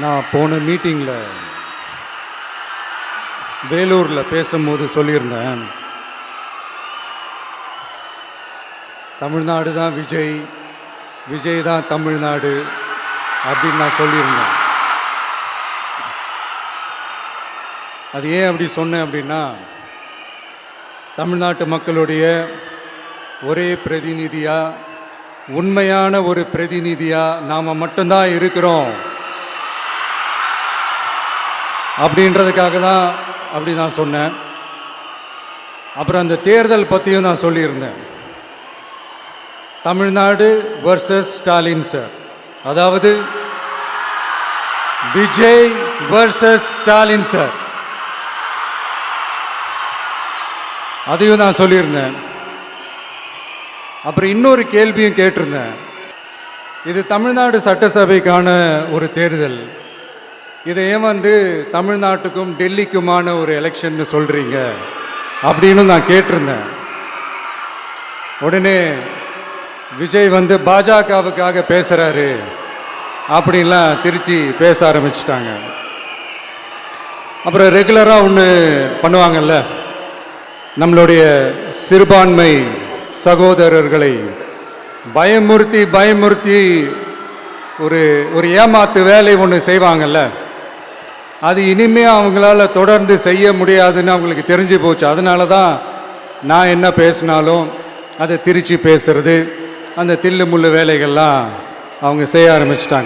நான் போன மீட்டிங்கில் வேலூரில் பேசும்போது சொல்லியிருந்தேன், தமிழ்நாடு தான் விஜய், விஜய் தான் தமிழ்நாடு அப்படின்னு நான் சொல்லியிருந்தேன். அது ஏன் அப்படி சொன்னேன் அப்படின்னா, தமிழ்நாட்டு மக்களுடைய ஒரே பிரதிநிதியாக, உண்மையான ஒரு பிரதிநிதியாக நாம் மட்டும்தான் இருக்கிறோம் அப்படின்றதுக்காக தான் அப்படி நான் சொன்னேன். அப்புறம் அந்த தேர்தல் பற்றியும் நான் சொல்லியிருந்தேன். தமிழ்நாடு வர்சஸ் ஸ்டாலின் சார், அதாவது விஜய் வர்சஸ் ஸ்டாலின் சார், அதையும் நான் சொல்லியிருந்தேன். அப்புறம் இன்னொரு கேள்வியும் கேட்டிருந்தேன். இது தமிழ்நாடு சட்டசபைக்கான ஒரு தேர்தல், இதை ஏன் தமிழ்நாட்டுக்கும் டெல்லிக்குமான ஒரு எலெக்ஷன்னு சொல்கிறீங்க அப்படின்னு நான் கேட்டிருந்தேன். உடனே விஜய் பாஜகவுக்காக பேசுகிறாரு அப்படின்லாம் திருச்சி பேச ஆரம்பிச்சிட்டாங்க. அப்புறம் ரெகுலராக ஒன்று பண்ணுவாங்கல்ல, நம்மளுடைய சிறுபான்மை சகோதரர்களை பயமுறுத்தி பயமுறுத்தி ஒரு ஏமாத்து வேலை ஒன்று செய்வாங்கல்ல, அது இனிமே அவங்களால தொடர்ந்து செய்ய முடியாதுன்னு அவங்களுக்கு தெரிஞ்சு போச்சு. அதனால தான் நான் என்ன பேசினாலும் அதை திருச்சி பேசுறது, அந்த தில்லு முள்ளு வேலைகள்லாம் அவங்க செய்ய ஆரம்பிச்சிட்டாங்க.